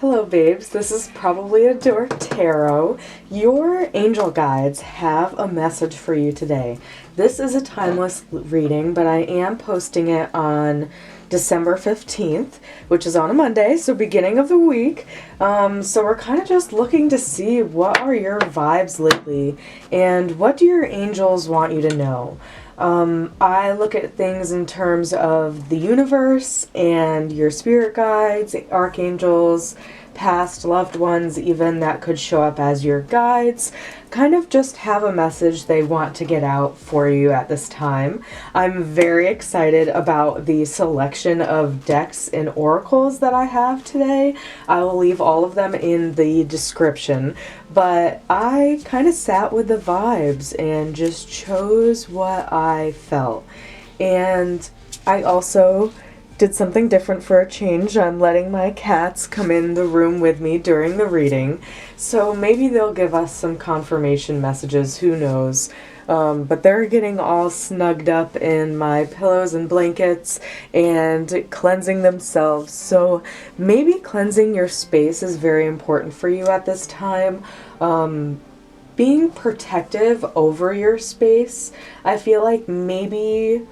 Hello babes, this is probably a Dork Tarot. Your angel guides have a message for you today. This is a timeless reading, but I am posting it on December 15th, which is on a Monday, so beginning of the week. So we're kind of just looking to see what are your vibes lately and what do your angels want you to know. I look at things in terms of the universe and your spirit guides, archangels, past loved ones even that could show up as your guides, kind of just have a message they want to get out for you at this time. I'm very excited about the selection of decks and oracles that I have today. I will leave all of them in the description, but I kind of sat with the vibes and just chose what I felt. And I also did something different for a change. I'm letting my cats come in the room with me during the reading, so maybe they'll give us some confirmation messages, who knows. But they're getting all snugged up in my pillows and blankets and cleansing themselves, so maybe cleansing your space is very important for you at this time. Being protective over your space, I feel like maybe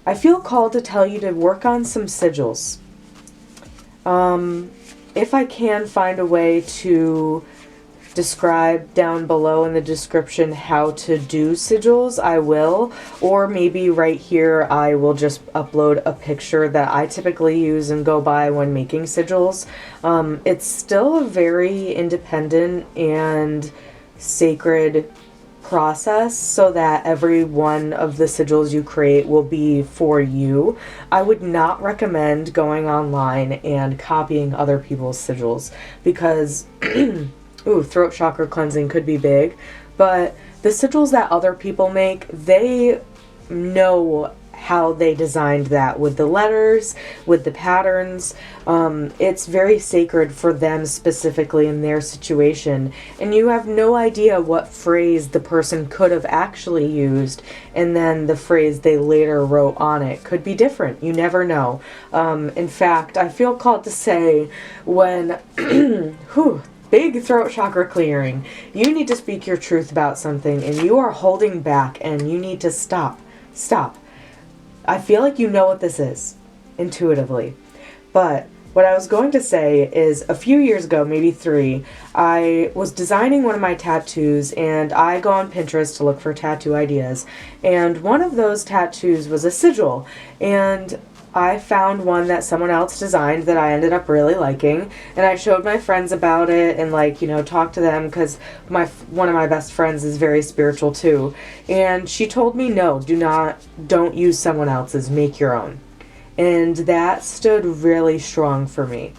I feel called to tell you to work on some sigils. If I can find a way to describe down below in the description how to do sigils, I will. Or maybe right here I will just upload a picture that I typically use and go by when making sigils. It's still a very independent and sacred process, so that every one of the sigils you create will be for you. I would not recommend going online and copying other people's sigils because ooh, throat chakra cleansing could be big, but the sigils that other people make, they know how they designed that with the letters, with the patterns. It's very sacred for them specifically in their situation, and you have no idea what phrase the person could have actually used, and then the phrase they later wrote on it could be different. You never know. In fact, I feel called to say when whew, big throat chakra clearing, you need to speak your truth about something and you are holding back, and you need to stop. I feel like you know what this is, intuitively. But what I was going to say is, a few years ago, maybe 3, I was designing one of my tattoos, and I go on Pinterest to look for tattoo ideas. And one of those tattoos was a sigil. And I found one that someone else designed that I ended up really liking, and I showed my friends about it and, like, you know, talked to them because one of my best friends is very spiritual too, and she told me, no, don't use someone else's, make your own. And that stood really strong for me.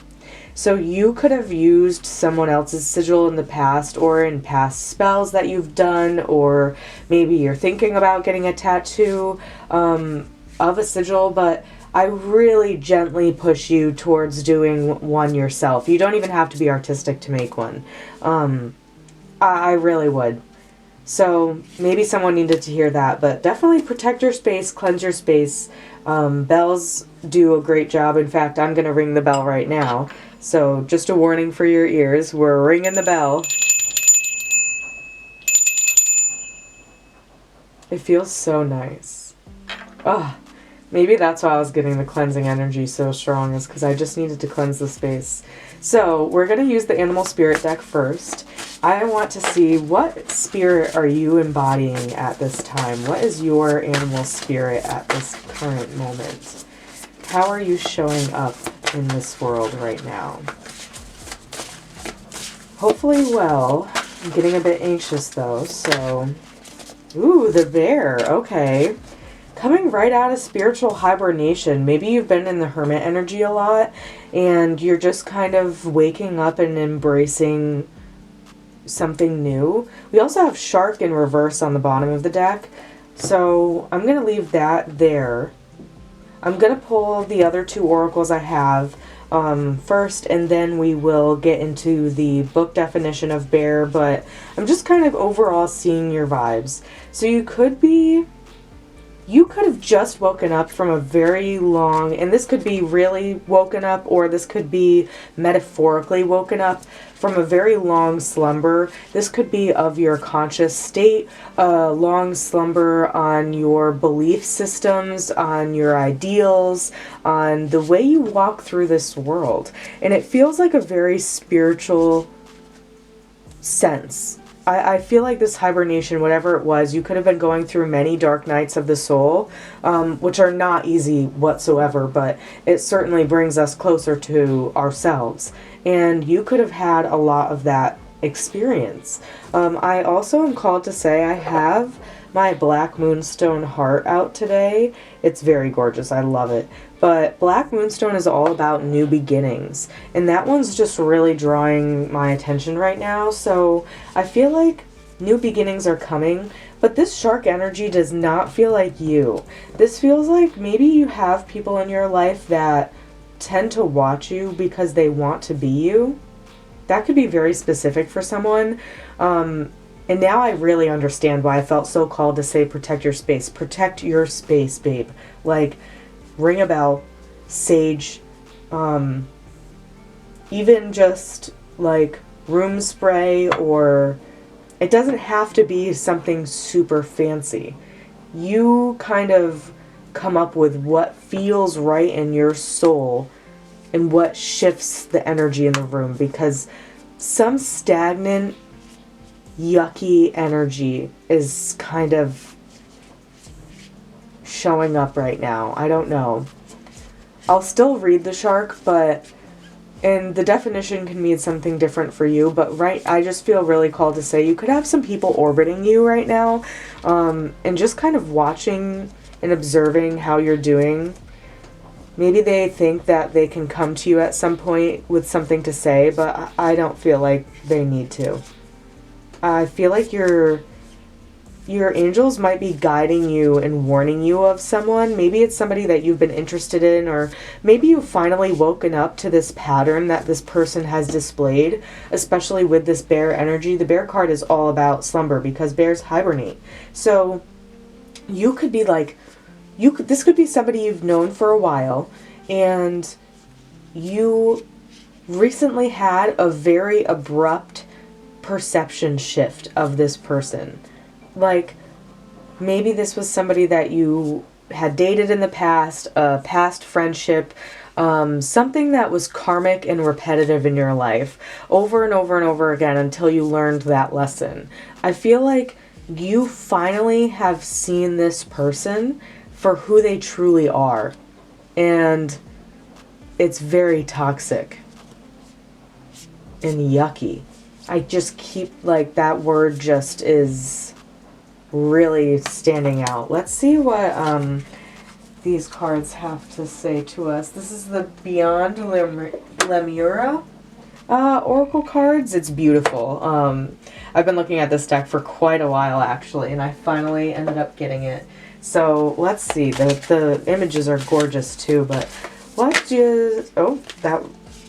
So you could have used someone else's sigil in the past, or in past spells that you've done, or maybe you're thinking about getting a tattoo of a sigil, but I really gently push you towards doing one yourself. You don't even have to be artistic to make one. I really would. So maybe someone needed to hear that, but definitely protect your space, cleanse your space. Bells do a great job. In fact, I'm going to ring the bell right now. So just a warning for your ears. We're ringing the bell. It feels so nice. Ah. Maybe that's why I was getting the cleansing energy so strong, is because I just needed to cleanse the space. So we're going to use the animal spirit deck first. I want to see, what spirit are you embodying at this time? What is your animal spirit at this current moment? How are you showing up in this world right now? Hopefully well. I'm getting a bit anxious though, so... Ooh, the bear. Okay. Coming right out of spiritual hibernation. Maybe you've been in the hermit energy a lot, and you're just kind of waking up and embracing something new. We also have shark in reverse on the bottom of the deck, so I'm going to leave that there. I'm going to pull the other 2 oracles I have first, and then we will get into the book definition of bear, but I'm just kind of overall seeing your vibes. So you could be you could have just woken up from a very long, and this could be really woken up, or this could be metaphorically woken up from a very long slumber. This could be of your conscious state, a long slumber on your belief systems, on your ideals, on the way you walk through this world. And it feels like a very spiritual sense. I feel like this hibernation, whatever it was, you could have been going through many dark nights of the soul, which are not easy whatsoever, but it certainly brings us closer to ourselves. And you could have had a lot of that experience. I also am called to say I have my Black Moonstone heart out today. It's very gorgeous. I love it. But Black Moonstone is all about new beginnings. And that one's just really drawing my attention right now. So I feel like new beginnings are coming. But this shark energy does not feel like you. This feels like maybe you have people in your life that tend to watch you because they want to be you. That could be very specific for someone. And now I really understand why I felt so called to say protect your space. Protect your space, babe. Like, ring a bell, sage, even just like room spray, or it doesn't have to be something super fancy. You kind of come up with what feels right in your soul and what shifts the energy in the room, because some stagnant, yucky energy is kind of showing up right now. I don't know. I'll still read the shark, and the definition can mean something different for you, but I just feel really called to say you could have some people orbiting you right now, and just kind of watching and observing how you're doing. Maybe they think that they can come to you at some point with something to say, but I don't feel like they need to. I feel like your angels might be guiding you and warning you of someone. Maybe it's somebody that you've been interested in, or maybe you've finally woken up to this pattern that this person has displayed, especially with this bear energy. The bear card is all about slumber because bears hibernate. So you could be like, this could be somebody you've known for a while, and you recently had a very abrupt perception shift of this person. Like, maybe this was somebody that you had dated in the past, a past friendship, something that was karmic and repetitive in your life over and over and over again until you learned that lesson. I feel like you finally have seen this person for who they truly are, and it's very toxic and yucky. I just keep, like, that word just is really standing out. Let's see what these cards have to say to us. This is the Beyond Lemura Oracle cards. It's beautiful. I've been looking at this deck for quite a while, actually, and I finally ended up getting it. So let's see. The images are gorgeous too, but oh, that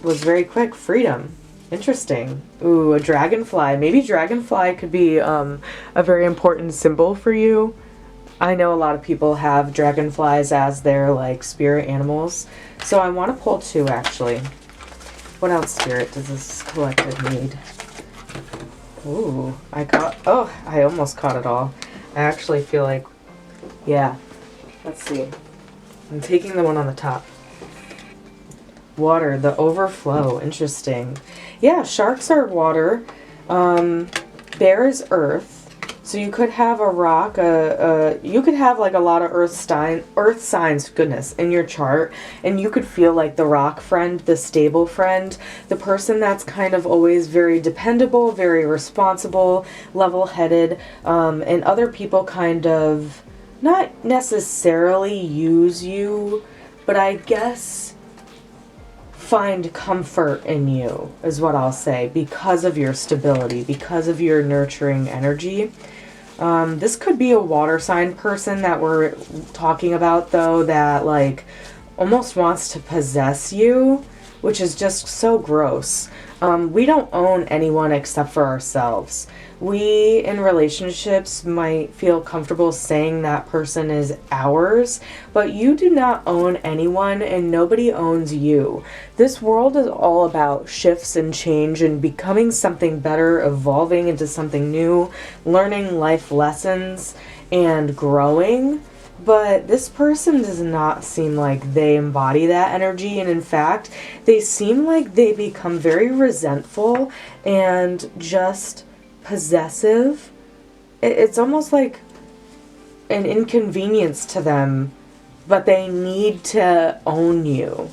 was very quick. Freedom. Interesting. Ooh, a dragonfly. Maybe dragonfly could be a very important symbol for you. I know a lot of people have dragonflies as their, like, spirit animals. So I want to pull two, actually. What else, Spirit, does this collective need? Ooh, I almost caught it all. I actually feel like, yeah. Let's see. I'm taking the one on the top. Water, the overflow. Interesting. Yeah, sharks are water. Bear is earth. So you could have a rock, you could have like a lot of earth signs, goodness, in your chart, and you could feel like the rock friend, the stable friend, the person that's kind of always very dependable, very responsible, level-headed, and other people kind of not necessarily use you, but I guess find comfort in you is what I'll say, because of your stability, because of your nurturing energy. This could be a water sign person that we're talking about, though, that like almost wants to possess you, which is just so gross. We don't own anyone except for ourselves. We in relationships might feel comfortable saying that person is ours, but you do not own anyone and nobody owns you. This world is all about shifts and change and becoming something better, evolving into something new, learning life lessons, and growing. But this person does not seem like they embody that energy, and in fact, they seem like they become very resentful and just possessive. It's almost like an inconvenience to them, but they need to own you.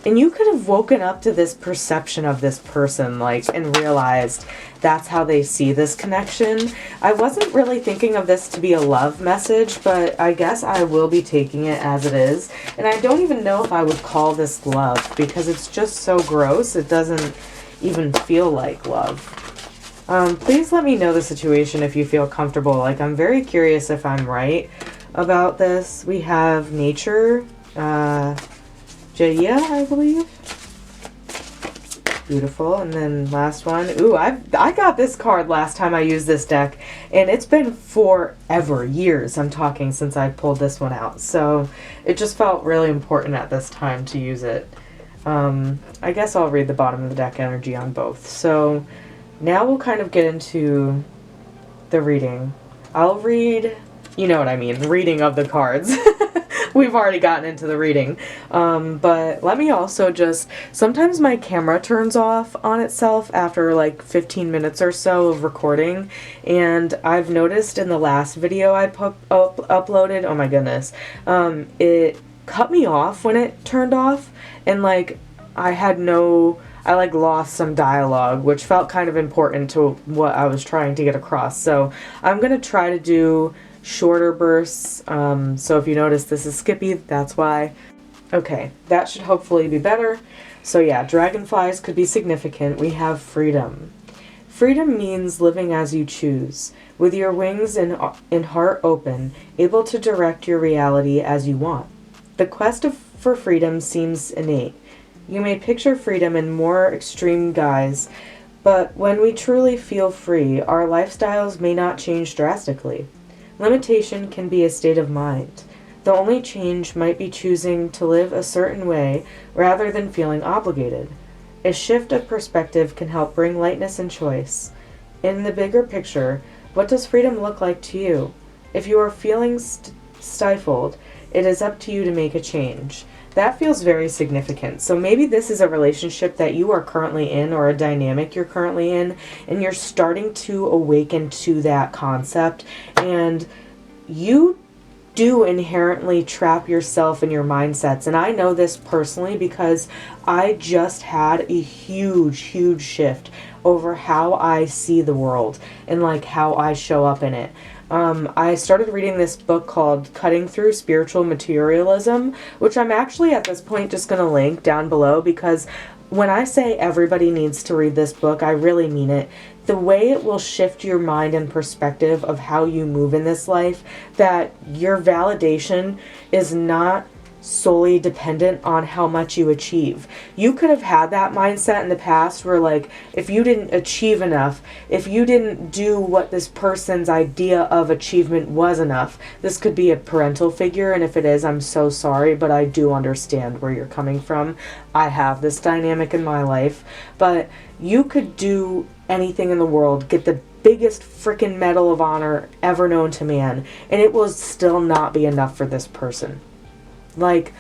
And you could have woken up to this perception of this person, like, and realized that's how they see this connection. I wasn't really thinking of this to be a love message, but I guess I will be taking it as it is. And I don't even know if I would call this love, because it's just so gross. It doesn't even feel like love. Please let me know the situation if you feel comfortable. Like, I'm very curious if I'm right about this. We have nature, Jaya, I believe. Beautiful. And then last one. Ooh, I got this card last time I used this deck, and it's been forever, years I'm talking, since I pulled this one out. So it just felt really important at this time to use it. I guess I'll read the bottom of the deck energy on both. So now we'll kind of get into the reading. I'll read, you know what I mean, reading of the cards. We've already gotten into the reading. But let me also just, sometimes my camera turns off on itself after like 15 minutes or so of recording. And I've noticed in the last video I uploaded, oh my goodness, it cut me off when it turned off. And like, I like lost some dialogue, which felt kind of important to what I was trying to get across. So I'm going to try to do shorter bursts. So if you notice this is skippy, that's why. Okay, that should hopefully be better. So yeah, dragonflies could be significant. We have freedom. Freedom means living as you choose, with your wings and heart open, able to direct your reality as you want. The quest for freedom seems innate. You may picture freedom in more extreme guise, but when we truly feel free, our lifestyles may not change drastically. Limitation can be a state of mind. The only change might be choosing to live a certain way rather than feeling obligated. A shift of perspective can help bring lightness and choice. In the bigger picture, what does freedom look like to you? If you are feeling stifled, it is up to you to make a change. That feels very significant. So maybe this is a relationship that you are currently in, or a dynamic you're currently in, and you're starting to awaken to that concept, and you do inherently trap yourself in your mindsets. And I know this personally because I just had a huge shift over how I see the world and like how I show up in it. I started reading this book called Cutting Through Spiritual Materialism, which I'm actually at this point just going to link down below, because when I say everybody needs to read this book, I really mean it. The way it will shift your mind and perspective of how you move in this life, that your validation is not solely dependent on how much you achieve. You could have had that mindset in the past where, like, if you didn't achieve enough, if you didn't do what this person's idea of achievement was enough, this could be a parental figure, and if it is, I'm so sorry, but I do understand where you're coming from. I have this dynamic in my life, but you could do anything in the world, get the biggest freaking medal of honor ever known to man, and it will still not be enough for this person. Like,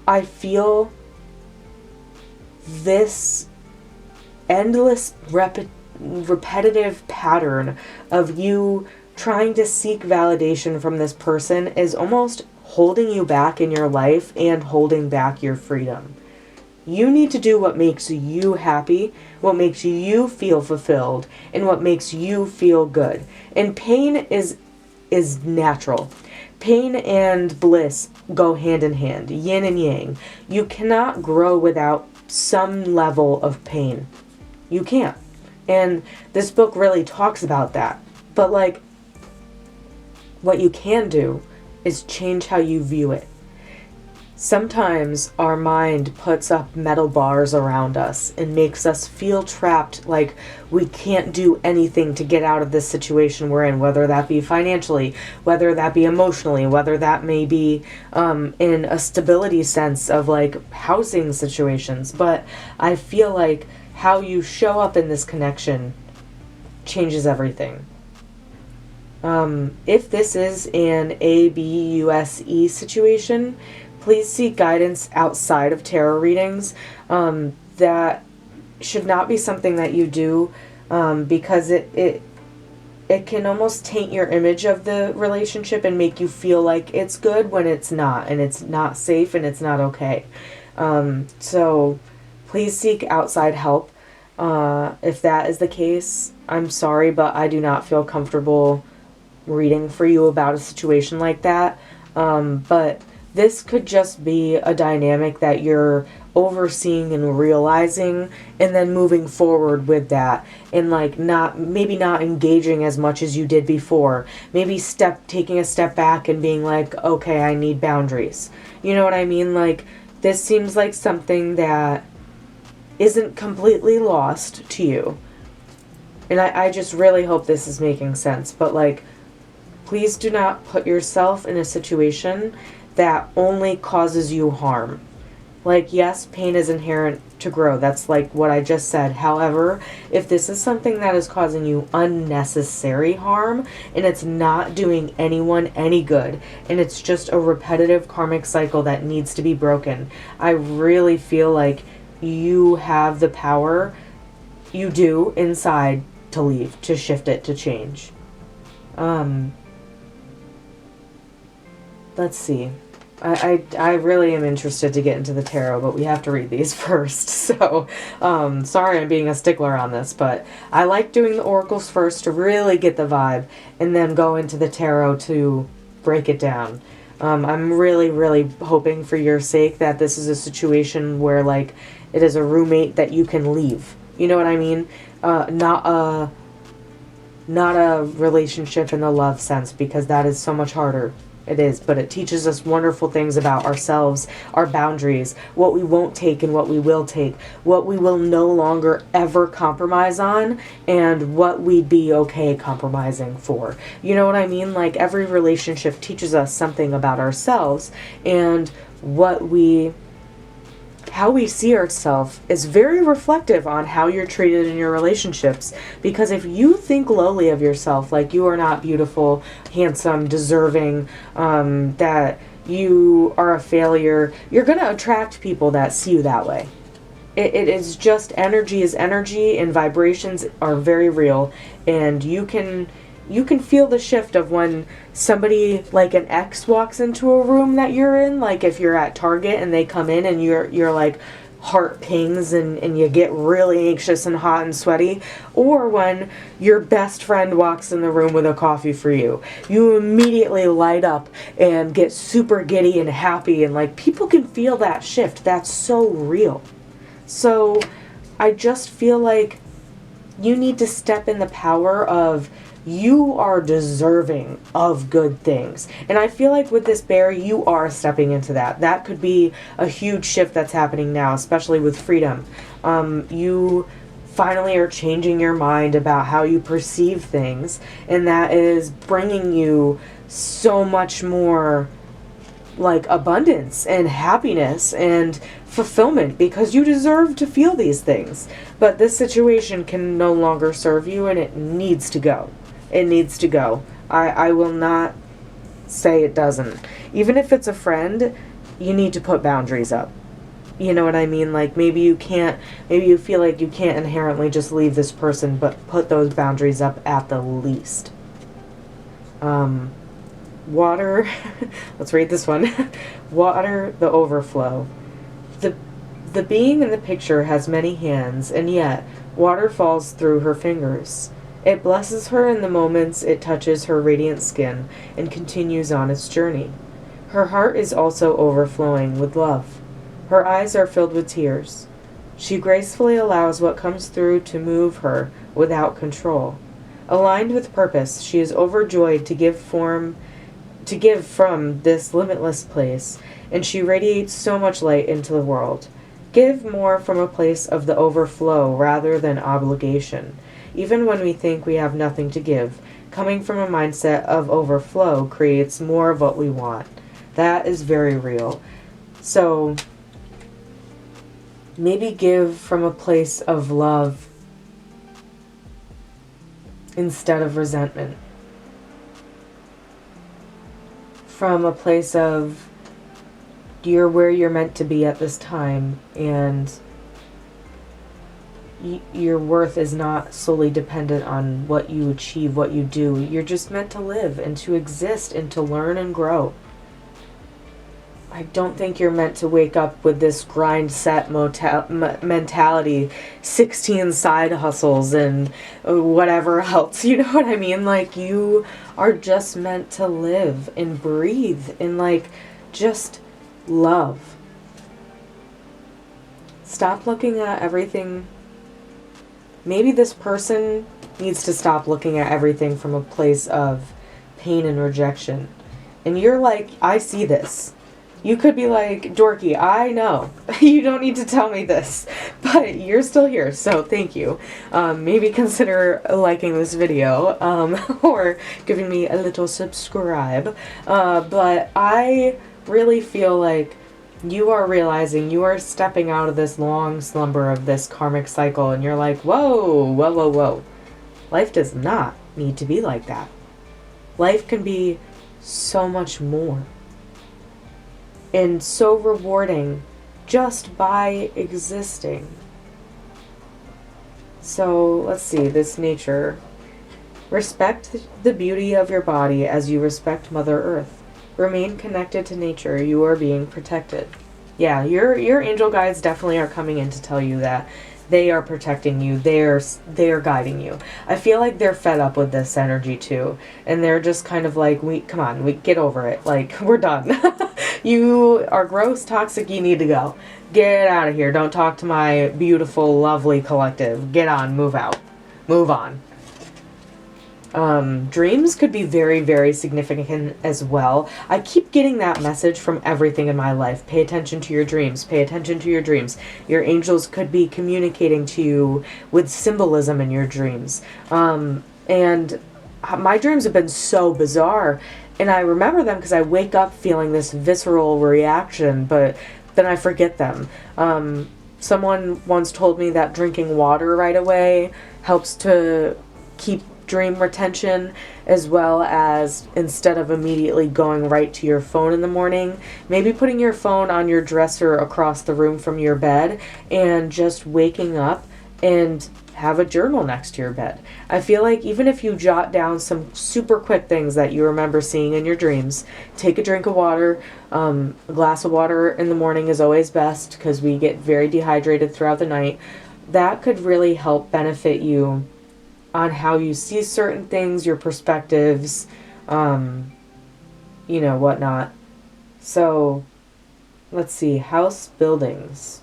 I feel this endless repetitive pattern of you trying to seek validation from this person is almost holding you back in your life and holding back your freedom. You need to do what makes you happy, what makes you feel fulfilled, and what makes you feel good. And pain is natural. Pain and bliss go hand in hand, yin and yang. You cannot grow without some level of pain. You can't. And this book really talks about that. But like, what you can do is change how you view it. Sometimes our mind puts up metal bars around us and makes us feel trapped, like we can't do anything to get out of this situation we're in, whether that be financially, whether that be emotionally, whether that may be in a stability sense of like housing situations. But I feel like how you show up in this connection changes everything. If this is an ABUSE situation, please seek guidance outside of tarot readings. That should not be something that you do, because it can almost taint your image of the relationship and make you feel like it's good when it's not, and it's not safe, and it's not okay. So please seek outside help. If that is the case, I'm sorry, but I do not feel comfortable reading for you about a situation like that. But this could just be a dynamic that you're overseeing and realizing, and then moving forward with that, and like maybe not engaging as much as you did before. Maybe taking a step back and being like, okay, I need boundaries. You know what I mean? Like, this seems like something that isn't completely lost to you. And I just really hope this is making sense. But like, please do not put yourself in a situation that only causes you harm. Like, yes, pain is inherent to grow. That's like what I just said. However, if this is something that is causing you unnecessary harm, and it's not doing anyone any good, and it's just a repetitive karmic cycle that needs to be broken, I really feel like you have the power, you do, inside, to leave, to shift it, to change. Let's see. I really am interested to get into the tarot, but we have to read these first. So, sorry I'm being a stickler on this, but I like doing the oracles first to really get the vibe, and then go into the tarot to break it down. I'm really, really hoping for your sake that this is a situation where, like, it is a roommate that you can leave. You know what I mean? Not a relationship in the love sense, because that is so much harder. It is, but it teaches us wonderful things about ourselves, our boundaries, what we won't take and what we will take, what we will no longer ever compromise on, and what we'd be okay compromising for. You know what I mean? Like, every relationship teaches us something about ourselves, and how we see ourselves is very reflective on how you're treated in your relationships. Because if you think lowly of yourself, like you are not beautiful, handsome, deserving, that you are a failure, you're going to attract people that see you that way. It is just, energy is energy, and vibrations are very real, and you can feel the shift of when somebody like an ex walks into a room that you're in. Like, if you're at Target and they come in and you're like, heart pings and you get really anxious and hot and sweaty. Or when your best friend walks in the room with a coffee for you, you immediately light up and get super giddy and happy, and like, people can feel that shift. That's so real. So I just feel like you need to step in the power of, you are deserving of good things. And I feel like with this bear, you are stepping into that. That could be a huge shift that's happening now, especially with freedom. You finally are changing your mind about how you perceive things, and that is bringing you so much more like abundance and happiness and fulfillment, because you deserve to feel these things. But this situation can no longer serve you, and it needs to go. It needs to go. I will not say it doesn't. Even if it's a friend, you need to put boundaries up. You know what I mean? Like, maybe you feel like you can't inherently just leave this person, but put those boundaries up at the least. Water, let's read this one. Water, the overflow. The being in the picture has many hands, and yet water falls through her fingers. It blesses her in the moments it touches her radiant skin and continues on its journey. Her heart is also overflowing with love. Her eyes are filled with tears. She gracefully allows what comes through to move her without control. Aligned with purpose, she is overjoyed to give from this limitless place, and she radiates so much light into the world. Give more from a place of the overflow rather than obligation. Even when we think we have nothing to give, coming from a mindset of overflow creates more of what we want. That is very real. So maybe give from a place of love instead of resentment. From a place of you're where you're meant to be at this time, and your worth is not solely dependent on what you achieve, what you do. You're just meant to live and to exist and to learn and grow. I don't think you're meant to wake up with this grind set mentality, 16 side hustles and whatever else. You know what I mean? Like, you are just meant to live and breathe and like just love. Stop looking at everything. Maybe this person needs to stop looking at everything from a place of pain and rejection. And you're like, I see this. You could be like, dorky, I know. You don't need to tell me this. But you're still here, so thank you. Maybe consider liking this video or giving me a little subscribe. But I really feel like you are realizing you are stepping out of this long slumber of this karmic cycle, and you're like, whoa, whoa, whoa, whoa. Life does not need to be like that. Life can be so much more. And so rewarding just by existing. So let's see, this nature. Respect the beauty of your body as you respect Mother Earth. Remain connected to nature. You are being protected. Yeah, your angel guides definitely are coming in to tell you that they are protecting you. They're guiding you. I feel like they're fed up with this energy too, and they're just kind of like, we get over it. Like, we're done. You are gross, toxic. You need to go. Get out of here. Don't talk to my beautiful, lovely collective. Get on. Move out. Move on. Dreams could be very, very significant as well. I keep getting that message from everything in my life. Pay attention to your dreams. Pay attention to your dreams. Your angels could be communicating to you with symbolism in your dreams. And my dreams have been so bizarre. And I remember them because I wake up feeling this visceral reaction, but then I forget them. Someone once told me that drinking water right away helps to keep dream retention, as well as instead of immediately going right to your phone in the morning, maybe putting your phone on your dresser across the room from your bed and just waking up and have a journal next to your bed. I feel like even if you jot down some super quick things that you remember seeing in your dreams, take a drink of water. A glass of water in the morning is always best because we get very dehydrated throughout the night. That could really help benefit you on how you see certain things, your perspectives, whatnot. So, let's see, house buildings.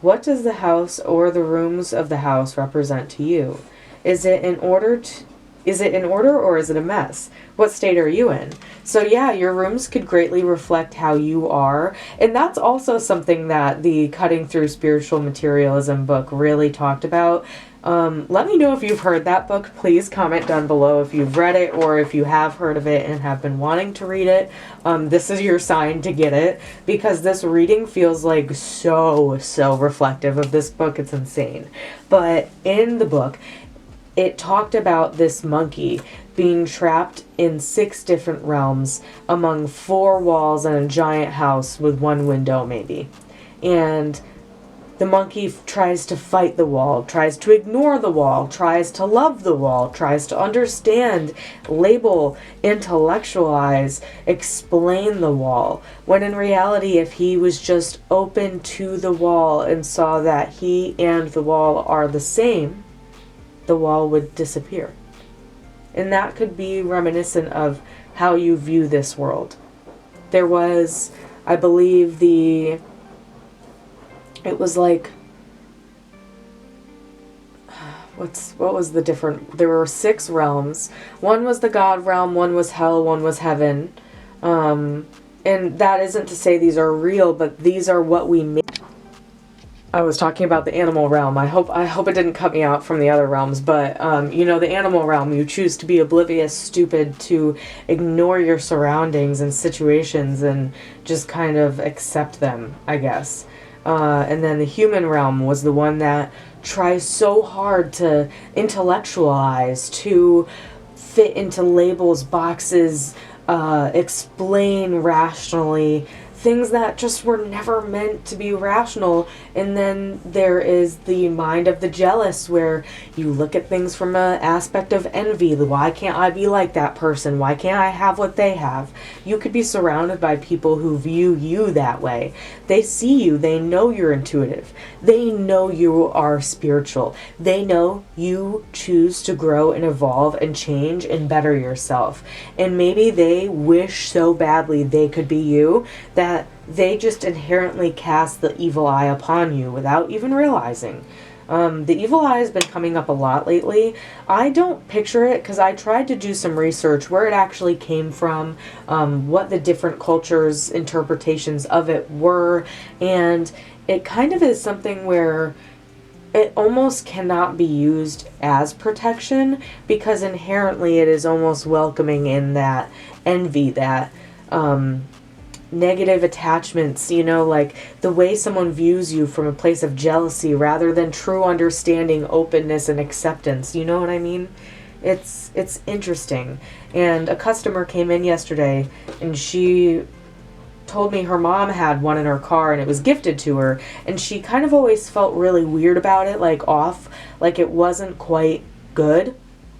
What does the house or the rooms of the house represent to you? Is it in order or is it a mess? What state are you in? So yeah, your rooms could greatly reflect how you are. And that's also something that the Cutting Through Spiritual Materialism book really talked about. Let me know if you've heard that book. Please comment down below if you've read it or if you have heard of it and have been wanting to read it. This is your sign to get it, because this reading feels like so reflective of this book. It's insane. But in the book, it talked about this monkey being trapped in 6 different realms among 4 walls and a giant house with 1 window maybe. And the monkey tries to fight the wall, tries to ignore the wall, tries to love the wall, tries to understand, label, intellectualize, explain the wall. When in reality, if he was just open to the wall and saw that he and the wall are the same, the wall would disappear. And that could be reminiscent of how you view this world. There was, I believe, it was like, what was the different, there were 6 realms. One was the God realm, one was hell, one was heaven. And that isn't to say these are real, but these are what we make. I was talking about the animal realm. I hope it didn't cut me out from the other realms, but you know, the animal realm, you choose to be oblivious, stupid, to ignore your surroundings and situations and just kind of accept them, I guess. And then the human realm was the one that tries so hard to intellectualize, to fit into labels, boxes, explain rationally things that just were never meant to be rational. And then there is the mind of the jealous, where you look at things from an aspect of envy. Why can't I be like that person? Why can't I have what they have? You could be surrounded by people who view you that way. They see you. They know you're intuitive. They know you are spiritual. They know you choose to grow and evolve and change and better yourself. And maybe they wish so badly they could be you that they just inherently cast the evil eye upon you without even realizing. The evil eye has been coming up a lot lately. I don't picture it because I tried to do some research where it actually came from, what the different cultures' interpretations of it were, and it kind of is something where it almost cannot be used as protection, because inherently it is almost welcoming in that envy, that negative attachments, you know, like the way someone views you from a place of jealousy rather than true understanding, openness, and acceptance. You know what I mean? It's interesting. And a customer came in yesterday and she told me her mom had one in her car and it was gifted to her, and she kind of always felt really weird about it, like off, like it wasn't quite good,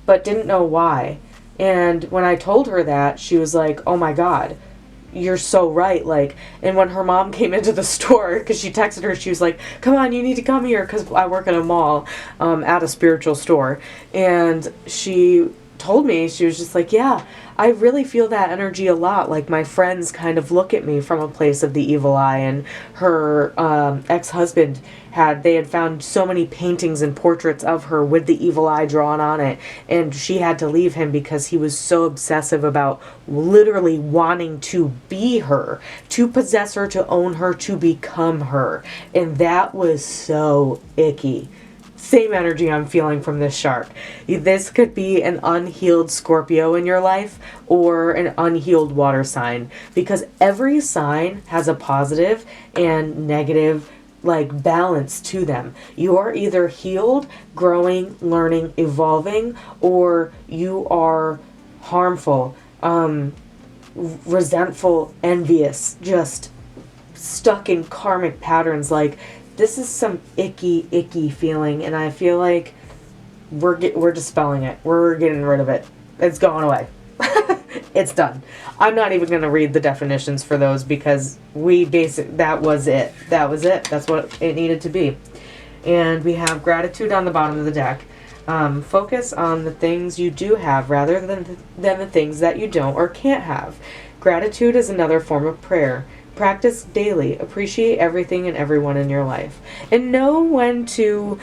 but didn't know why. And when I told her that, she was like, oh my God, you're so right. Like, and when her mom came into the store, because she texted her, she was like, come on, you need to come here, because I work in a mall, at a spiritual store. And she told me, she was just like, yeah, I really feel that energy a lot. Like, my friends kind of look at me from a place of the evil eye. And her ex-husband they had found so many paintings and portraits of her with the evil eye drawn on it, and she had to leave him because he was so obsessive about literally wanting to be her, to possess her, to own her, to become her. And that was so icky. Same energy I'm feeling from this shark. This could be an unhealed Scorpio in your life or an unhealed water sign, because every sign has a positive and negative, like, balance to them. You are either healed, growing, learning, evolving, or you are harmful, resentful, envious, just stuck in karmic patterns. Like, this is some icky feeling, and I feel like we're dispelling it. We're getting rid of it. It's going away. It's done. I'm not even going to read the definitions for those, because that was it. That's what it needed to be. And we have gratitude on the bottom of the deck. Focus on the things you do have rather than the things that you don't or can't have. Gratitude is another form of prayer. Practice daily. Appreciate everything and everyone in your life. And know when to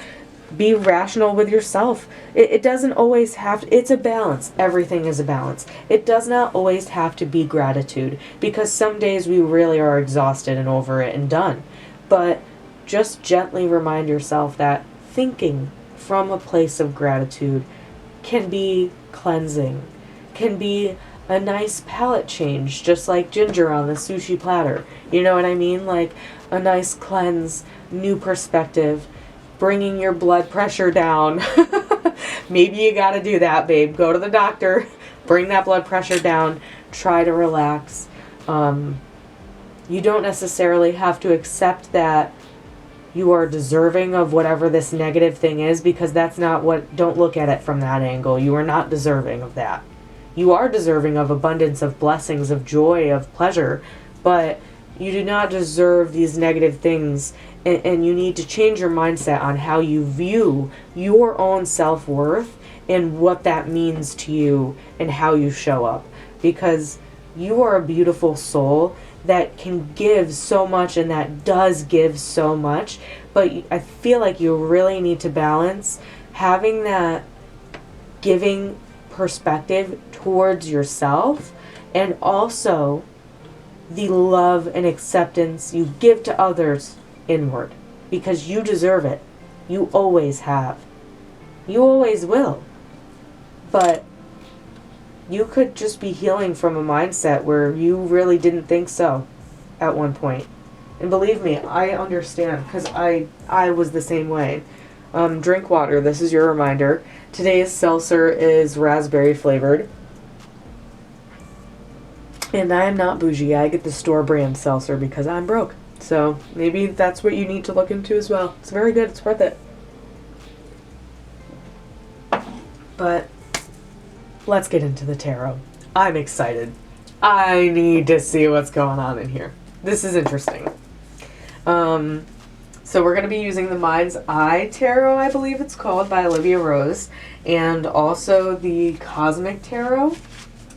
be rational with yourself. It doesn't always have to, it's a balance. Everything is a balance. It does not always have to be gratitude, because some days we really are exhausted and over it and done. But just gently remind yourself that thinking from a place of gratitude can be cleansing, can be a nice palate change, just like ginger on the sushi platter. You know what I mean? Like a nice cleanse, new perspective, bringing your blood pressure down. Maybe you got to do that, babe. Go to the doctor, bring that blood pressure down, try to relax. You don't necessarily have to accept that you are deserving of whatever this negative thing is, because that's not don't look at it from that angle. You are not deserving of that. You are deserving of abundance, of blessings, of joy, of pleasure, but you do not deserve these negative things, and you need to change your mindset on how you view your own self-worth and what that means to you and how you show up, because you are a beautiful soul that can give so much and that does give so much, but I feel like you really need to balance having that giving perspective towards yourself and also the love and acceptance you give to others inward, because you deserve it. You always have. You always will. But you could just be healing from a mindset where you really didn't think so at one point. And believe me, I understand, because I was the same way. Drink water. This is your reminder. Today's seltzer is raspberry flavored. And I am not bougie. I get the store brand seltzer because I'm broke. So maybe that's what you need to look into as well. It's very good. It's worth it. But let's get into the tarot. I'm excited. I need to see what's going on in here. This is interesting. So we're going to be using the Mind's Eye Tarot, I believe it's called, by Olivia Rose, and also the Cosmic Tarot.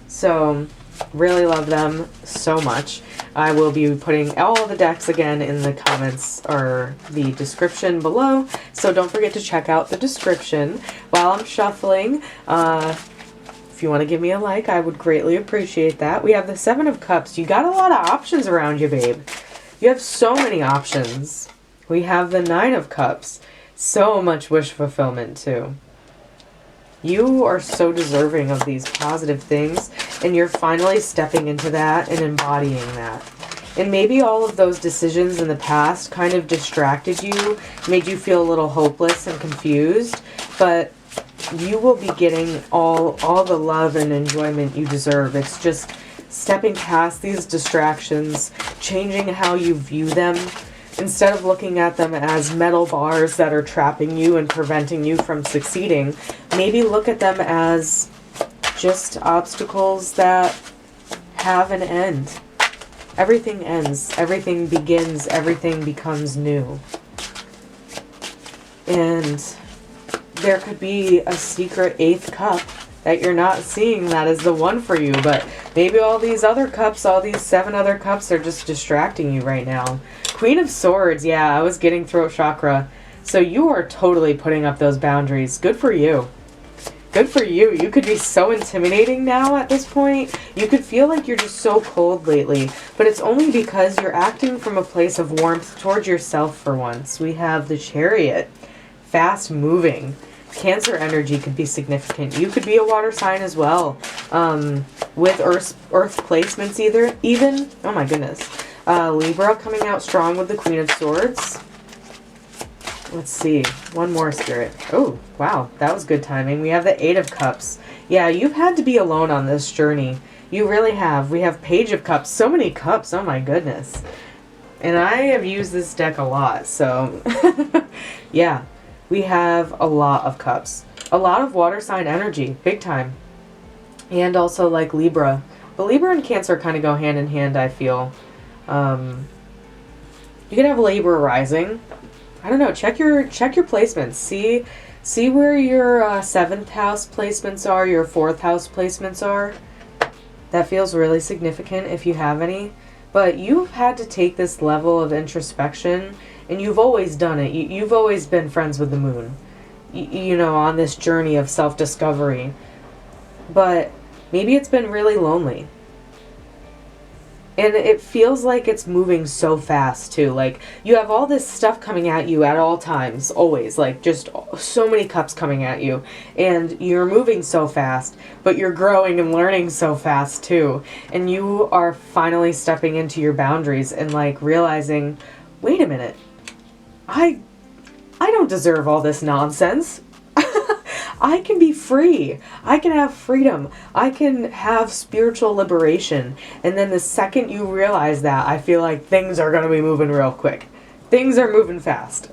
So really love them so much. I will be putting all the decks again in the comments or the description below. So don't forget to check out the description while I'm shuffling. If you want to give me a like, I would greatly appreciate that. We have the Seven of Cups. You got a lot of options around you, babe. You have so many options. We have the Nine of Cups. So much wish fulfillment, too. You are so deserving of these positive things, and you're finally stepping into that and embodying that. And maybe all of those decisions in the past kind of distracted you, made you feel a little hopeless and confused, but you will be getting all the love and enjoyment you deserve. It's just stepping past these distractions, changing how you view them. Instead of looking at them as metal bars that are trapping you and preventing you from succeeding, maybe look at them as just obstacles that have an end. Everything ends, everything begins, everything becomes new. And there could be a secret eighth cup that you're not seeing that is the one for you, but maybe all these other cups, all these 7 other cups are just distracting you right now. Queen of Swords, yeah, I was getting throat chakra. So you are totally putting up those boundaries. Good for you. Good for you. You could be so intimidating now at this point. You could feel like you're just so cold lately, but it's only because you're acting from a place of warmth towards yourself for once. We have the Chariot. Fast moving. Cancer energy could be significant. You could be a water sign as well. With earth placements even. Oh my goodness. Libra coming out strong with the Queen of Swords. Let's see. One more, Spirit. Oh, wow. That was good timing. We have the Eight of Cups. Yeah, you've had to be alone on this journey. You really have. We have Page of Cups. So many cups. Oh my goodness. And I have used this deck a lot, so yeah. We have a lot of cups. A lot of water sign energy. Big time. And also like Libra. But Libra and Cancer kind of go hand in hand, I feel. You could have Libra rising. I don't know. Check your placements. See where your 7th house placements are, your 4th house placements are. That feels really significant if you have any. But you've had to take this level of introspection, and you've always done it. You've always been friends with the moon, you know, on this journey of self-discovery. But maybe it's been really lonely. And it feels like it's moving so fast, too. Like, you have all this stuff coming at you at all times, always. Like, just so many cups coming at you. And you're moving so fast, but you're growing and learning so fast, too. And you are finally stepping into your boundaries and, like, realizing, wait a minute. I don't deserve all this nonsense. I can be free. I can have freedom. I can have spiritual liberation. And then the second you realize that, I feel like things are going to be moving real quick. Things are moving fast.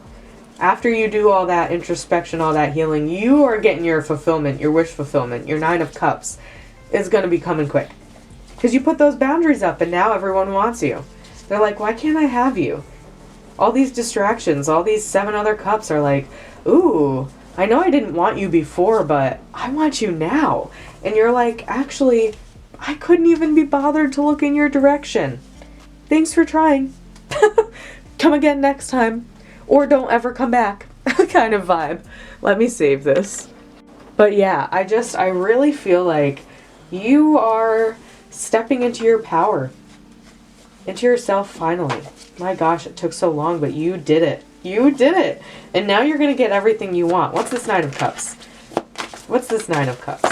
After you do all that introspection, all that healing, you are getting your fulfillment, your wish fulfillment. Your 9 of Cups is going to be coming quick. Because you put those boundaries up and now everyone wants you. They're like, why can't I have you? All these distractions, all these 7 other cups are like, ooh, I know I didn't want you before, but I want you now. And you're like, actually, I couldn't even be bothered to look in your direction. Thanks for trying. Come again next time. Or don't ever come back. Kind of vibe. Let me save this. But yeah, I really feel like you are stepping into your power. into yourself finally. My gosh, it took so long, but you did it. You did it. And now you're going to get everything you want. What's this Nine of Cups? What's this Nine of Cups?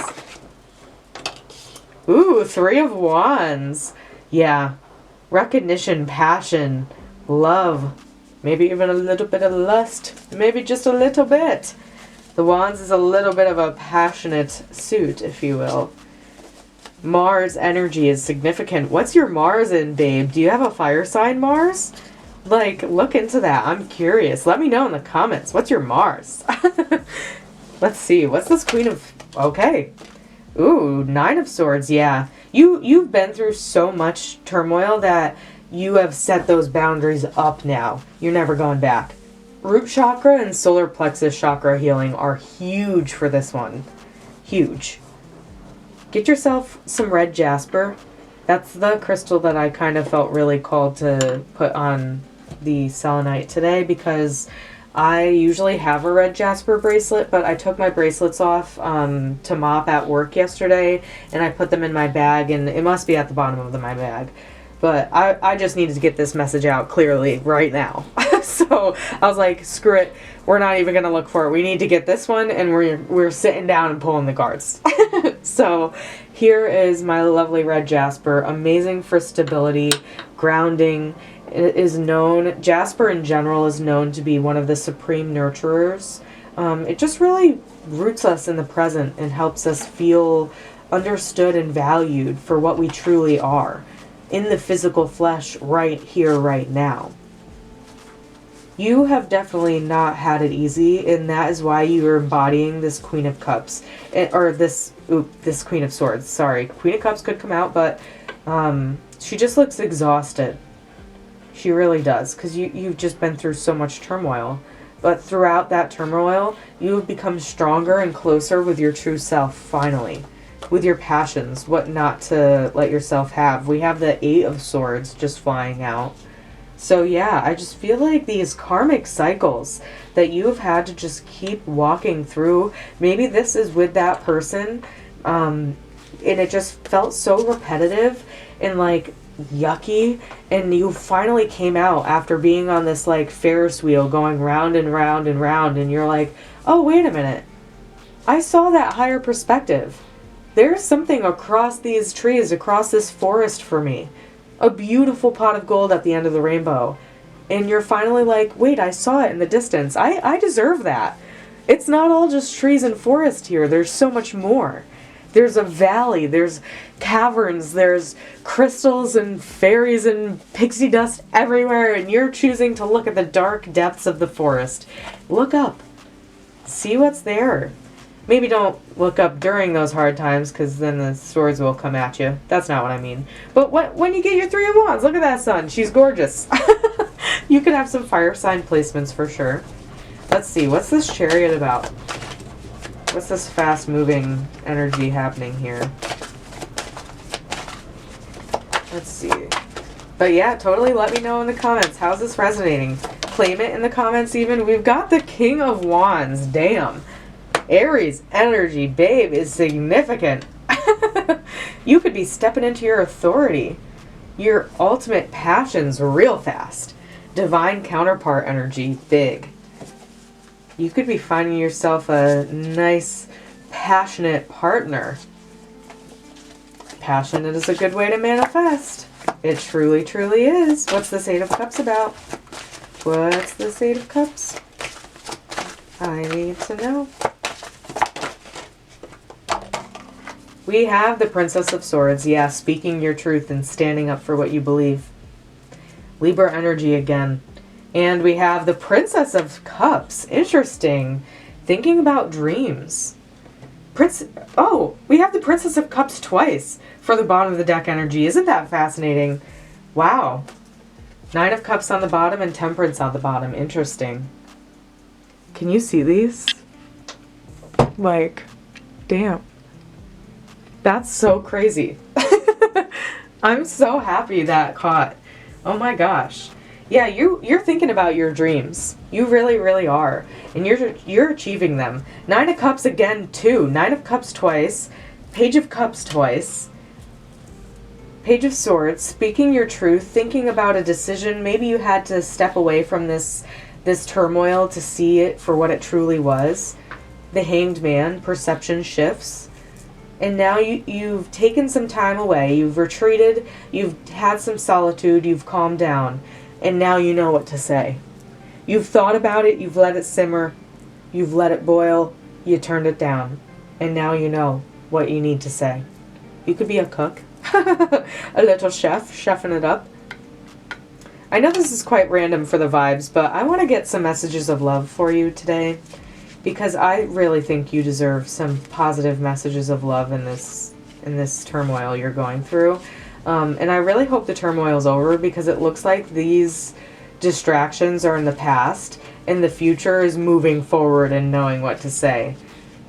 Ooh, Three of Wands. Yeah. Recognition, passion, love. Maybe even a little bit of lust. Maybe just a little bit. The Wands is a little bit of a passionate suit, if you will. Mars energy is significant. What's your Mars in, babe? Do you have a fire sign, Mars? Like, look into that. I'm curious. Let me know in the comments. What's your Mars? Let's see. What's this Queen of... Okay. Ooh, Nine of Swords. Yeah. You've been through so much turmoil that you have set those boundaries up now. You're never going back. Root chakra and solar plexus chakra healing are huge for this one. Huge. Get yourself some red jasper. That's the crystal that I kind of felt really called to put on the selenite today, because I usually have a red jasper bracelet, but I took my bracelets off to mop at work yesterday, and I put them in my bag, and it must be at the bottom of my bag. But I just needed to get this message out clearly right now. So I was like, screw it. We're not even going to look for it. We need to get this one, and we're sitting down and pulling the cards. So here is my lovely red jasper. Amazing for stability, grounding. It is known, jasper in general is known to be one of the supreme nurturers. It just really roots us in the present and helps us feel understood and valued for what we truly are in the physical flesh right here, right now. You have definitely not had it easy, and that is why you are embodying this Queen of Cups, or this Queen of Swords. Sorry, Queen of Cups could come out, but she just looks exhausted. She really does, because you've just been through so much turmoil. But throughout that turmoil, you have become stronger and closer with your true self, finally. With your passions, what not to let yourself have. We have the Eight of Swords just flying out. So yeah, I just feel like these karmic cycles that you have had to just keep walking through, maybe this is with that person, and it just felt so repetitive and like yucky, and you finally came out after being on this like Ferris wheel going round and round and round, and you're like, oh, wait a minute. I saw that higher perspective. There's something across these trees, across this forest for me. A beautiful pot of gold at the end of the rainbow. And you're finally like, wait, I saw it in the distance. I deserve that. It's not all just trees and forest here. There's so much more. There's a valley, there's caverns, there's crystals and fairies and pixie dust everywhere, and you're choosing to look at the dark depths of the forest. Look up. See what's there. Maybe don't look up during those hard times, because then the swords will come at you. That's not what I mean. But when you get your Three of Wands, look at that sun. She's gorgeous. You could have some fire sign placements for sure. Let's see. What's this Chariot about? What's this fast-moving energy happening here? Let's see. But yeah, totally let me know in the comments. How's this resonating? Claim it in the comments even. We've got the King of Wands. Damn. Aries energy, babe, is significant. You could be stepping into your authority, your ultimate passions real fast. Divine counterpart energy, big. You could be finding yourself a nice, passionate partner. Passionate is a good way to manifest. It truly, truly is. What's this Eight of Cups about? What's this Eight of Cups? I need to know. We have the Princess of Swords. Yeah, speaking your truth and standing up for what you believe. Libra energy again. And we have the Princess of Cups. Interesting. Thinking about dreams. Oh, we have the Princess of Cups twice for the bottom of the deck energy. Isn't that fascinating? Wow. Nine of Cups on the bottom and Temperance on the bottom. Interesting. Can you see these? Like, damn. That's so crazy. I'm so happy that caught. Oh my gosh. Yeah, you're thinking about your dreams. You really, really are. And you're achieving them. Nine of Cups again too. Nine of Cups twice. Page of Cups twice. Page of Swords, speaking your truth, thinking about a decision. Maybe you had to step away from this turmoil to see it for what it truly was. The Hanged Man, perception shifts. And now you've taken some time away. You've retreated. You've had some solitude. You've calmed down. And now you know what to say. You've thought about it. You've let it simmer. You've let it boil. You turned it down. And now you know what you need to say. You could be a cook. A little chef, chefing it up. I know this is quite random for the vibes, but I want to get some messages of love for you today, because I really think you deserve some positive messages of love in this turmoil you're going through. And I really hope the turmoil's over, because it looks like these distractions are in the past and the future is moving forward and knowing what to say.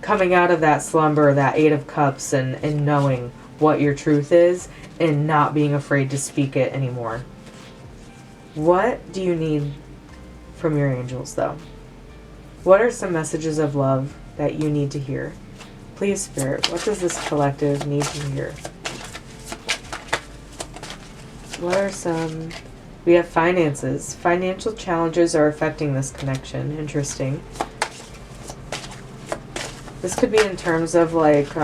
Coming out of that slumber, that Eight of Cups, and knowing what your truth is and not being afraid to speak it anymore. What do you need from your angels, though? What are some messages of love that you need to hear? Please, Spirit, what does this collective need to hear? What are some... We have finances. Financial challenges are affecting this connection. Interesting. This could be in terms of, like,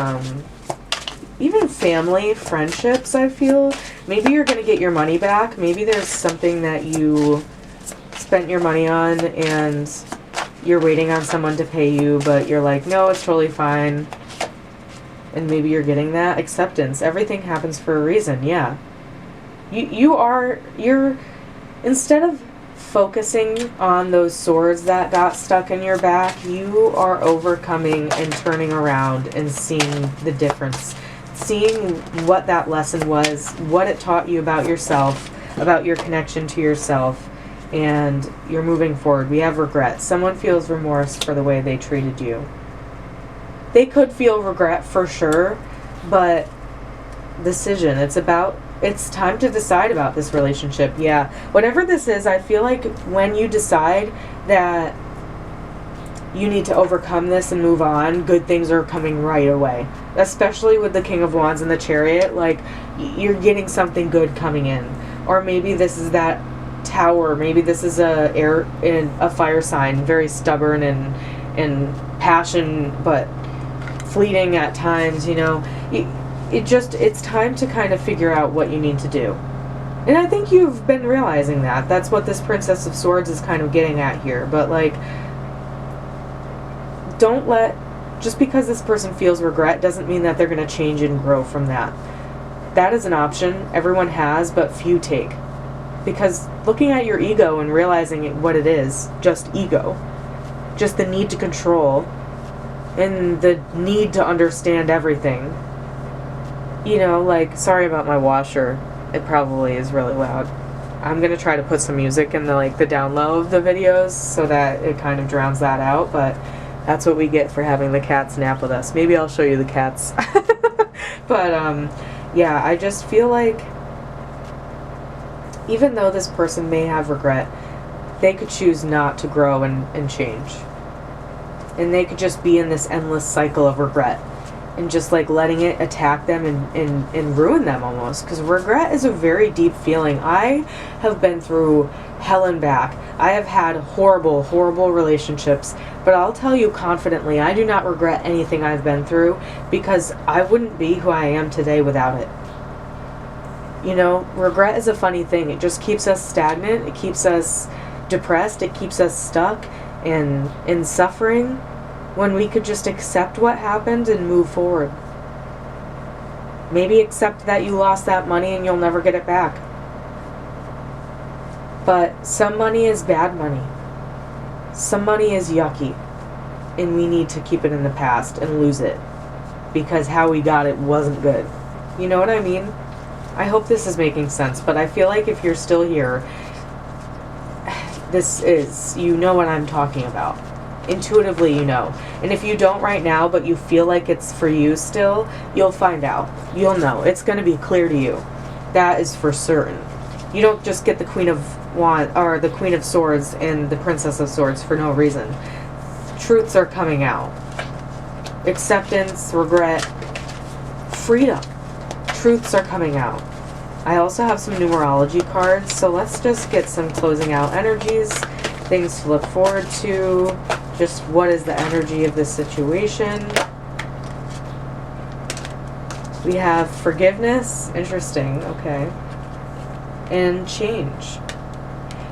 even family, friendships, I feel. Maybe you're going to get your money back. Maybe there's something that you spent your money on and you're waiting on someone to pay you, but you're like, no, it's totally fine. And maybe you're getting that. Acceptance. Everything happens for a reason, yeah. You're instead of focusing on those swords that got stuck in your back, you are overcoming and turning around and seeing the difference. Seeing what that lesson was, what it taught you about yourself, about your connection to yourself, and you're moving forward. We have regret. Someone feels remorse for the way they treated you. They could feel regret for sure, but decision. It's time to decide about this relationship. Yeah. Whatever this is, I feel like when you decide that you need to overcome this and move on, good things are coming right away. Especially with the King of Wands and the Chariot, like, you're getting something good coming in. Or maybe this is that Tower. Maybe this is a fire sign, very stubborn and passion, but fleeting at times, you know. It's time to kind of figure out what you need to do. And I think you've been realizing that. That's what this Princess of Swords is kind of getting at here. But, like, just because this person feels regret doesn't mean that they're going to change and grow from that. That is an option everyone has, but few take. Because looking at your ego and realizing what it is, just ego, just the need to control and the need to understand everything. You know, like, sorry about my washer. It probably is really loud. I'm going to try to put some music in the down low of the videos so that it kind of drowns that out, but that's what we get for having the cats nap with us. Maybe I'll show you the cats. But, yeah, I just feel like even though this person may have regret, they could choose not to grow and change. And they could just be in this endless cycle of regret and just, like, letting it attack them and ruin them almost. Because regret is a very deep feeling. I have been through hell and back. I have had horrible, horrible relationships. But I'll tell you confidently, I do not regret anything I've been through, because I wouldn't be who I am today without it. You know, regret is a funny thing. It just keeps us stagnant. It keeps us depressed. It keeps us stuck and in suffering, when we could just accept what happened and move forward. Maybe accept that you lost that money and you'll never get it back. But some money is bad money. Some money is yucky. And we need to keep it in the past and lose it, because how we got it wasn't good. You know what I mean? I hope this is making sense, but I feel like if you're still here, you know what I'm talking about. Intuitively, you know. And if you don't right now, but you feel like it's for you still, you'll find out. You'll know. It's going to be clear to you. That is for certain. You don't just get the Queen of Wands or the Queen of Swords and the Princess of Swords for no reason. Truths are coming out. Acceptance, regret, freedom. Truths are coming out. I also have some numerology cards, so let's just get some closing out energies, things to look forward to, just what is the energy of this situation. We have forgiveness, interesting, okay, and change.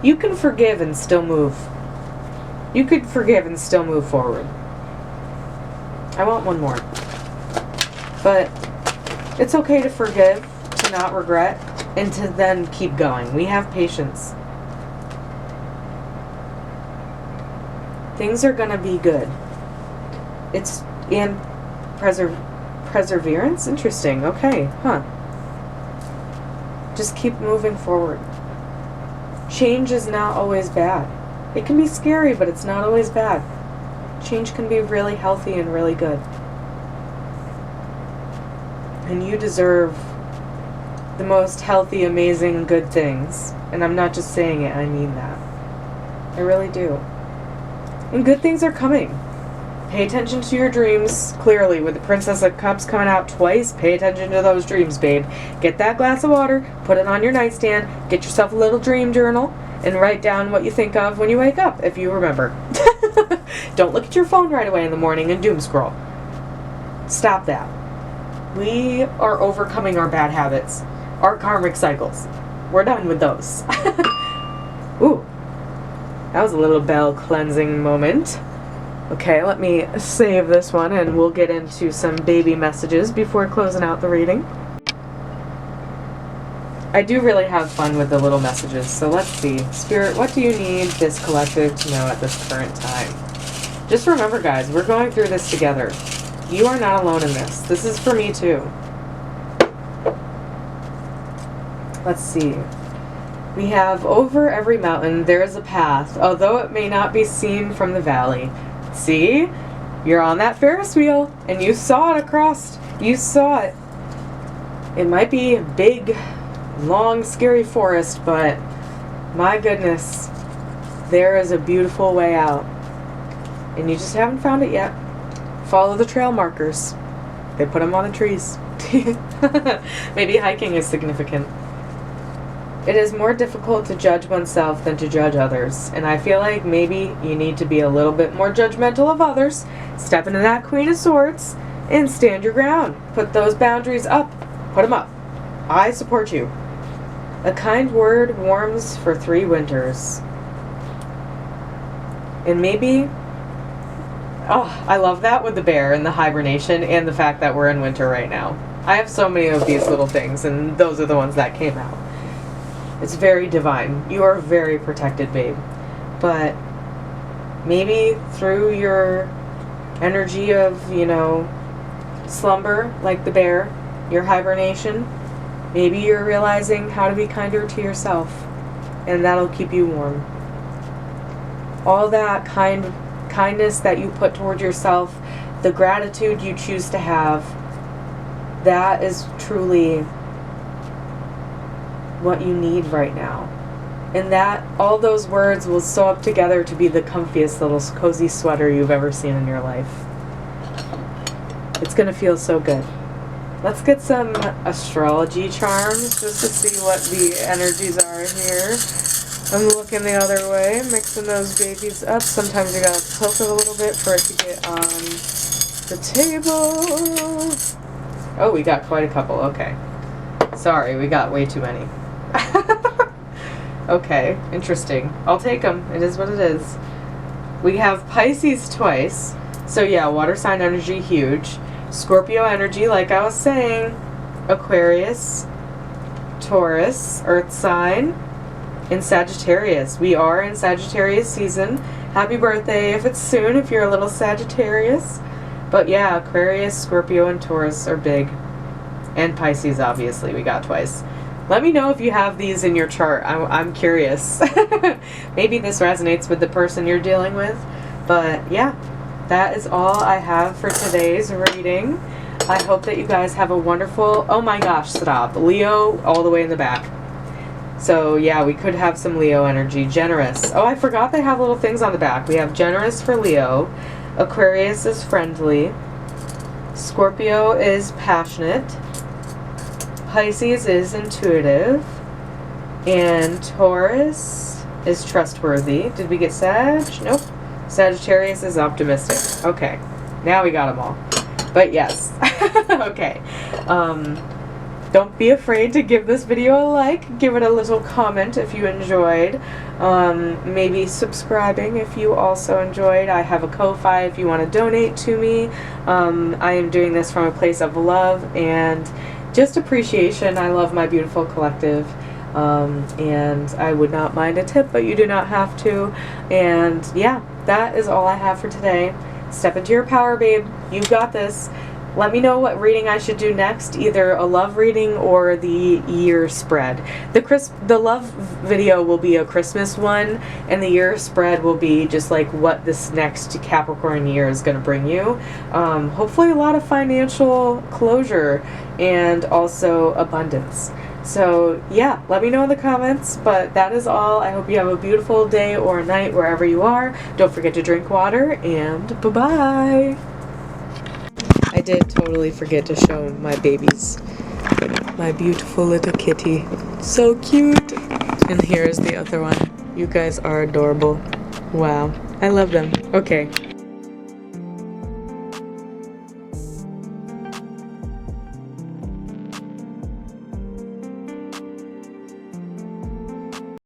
You can forgive and still move. You could forgive and still move forward. I want one more. But it's okay to forgive, to not regret, and to then keep going. We have patience. Things are gonna be good. And perseverance? Interesting. Okay. Huh. Just keep moving forward. Change is not always bad. It can be scary, but it's not always bad. Change can be really healthy and really good. And you deserve the most healthy, amazing, good things. And I'm not just saying it, I mean that. I really do. And good things are coming. Pay attention to your dreams, clearly. With the Princess of Cups coming out twice, pay attention to those dreams, babe. Get that glass of water, put it on your nightstand, get yourself a little dream journal, and write down what you think of when you wake up, if you remember. Don't look at your phone right away in the morning and doom scroll. Stop that. We are overcoming our bad habits, our karmic cycles. We're done with those. Ooh, that was a little bell cleansing moment. Okay, let me save this one and we'll get into some baby messages before closing out the reading. I do really have fun with the little messages, so let's see. Spirit, what do you need this collective to know at this current time? Just remember, guys, we're going through this together. You are not alone in this. This is for me, too. Let's see. We have, over every mountain, there is a path, although it may not be seen from the valley. See? You're on that Ferris wheel, and you saw it across. You saw it. It might be a big, long, scary forest, but my goodness, there is a beautiful way out. And you just haven't found it yet. Follow the trail markers. They put them on the trees. Maybe hiking is significant. It is more difficult to judge oneself than to judge others. And I feel like maybe you need to be a little bit more judgmental of others. Step into that Queen of Swords and stand your ground. Put those boundaries up. Put them up. I support you. A kind word warms for 3 winters. And maybe... Oh, I love that with the bear and the hibernation and the fact that we're in winter right now. I have so many of these little things, and those are the ones that came out. It's very divine. You are very protected, babe. But maybe through your energy of, you know, slumber, like the bear, your hibernation, maybe you're realizing how to be kinder to yourself, and that'll keep you warm. All that kindness that you put toward yourself, the gratitude you choose to have, that is truly what you need right now. And that, all those words will sew up together to be the comfiest little cozy sweater you've ever seen in your life. It's gonna feel so good. Let's get some astrology charms just to see what the energies are here. I'm looking the other way, mixing those babies up. Sometimes you gotta tilt it a little bit for it to get on the table. Oh, we got quite a couple, okay. Sorry, we got way too many. Okay, interesting. I'll take them. It is what it is. We have Pisces twice. So yeah, water sign energy, huge. Scorpio energy, like I was saying. Aquarius, Taurus, earth sign, and Sagittarius. We are in Sagittarius season. Happy birthday if it's soon, if you're a little Sagittarius. But yeah, Aquarius, Scorpio, and Taurus are big. And Pisces, obviously, we got twice. Let me know if you have these in your chart. I'm curious. Maybe this resonates with the person you're dealing with. But yeah, that is all I have for today's reading. I hope that you guys have a wonderful... Oh my gosh, stop. Leo all the way in the back. So yeah, we could have some Leo energy. Generous. Oh, I forgot they have little things on the back. We have generous for Leo. Aquarius is friendly. Scorpio is passionate. Pisces is intuitive, and Taurus is trustworthy. Did we get Sag? Nope. Sagittarius is optimistic. Okay, now we got them all. But yes. Okay. Don't be afraid to give this video a like. Give it a little comment if you enjoyed. Maybe subscribing if you also enjoyed. I have a Ko-Fi if you want to donate to me. I am doing this from a place of love and just appreciation. I love my beautiful collective. And I would not mind a tip, but you do not have to. And yeah, that is all I have for today. Step into your power, babe. You've got this. Let me know what reading I should do next, either a love reading or the year spread. The love video will be a Christmas one, and the year spread will be just like what this next Capricorn year is going to bring you. Hopefully a lot of financial closure and also abundance. So yeah, let me know in the comments, but that is all. I hope you have a beautiful day or night wherever you are. Don't forget to drink water, and bye-bye. I did totally forget to show my babies. My beautiful little kitty. So cute. And here's the other one. You guys are adorable. Wow. I love them. Okay.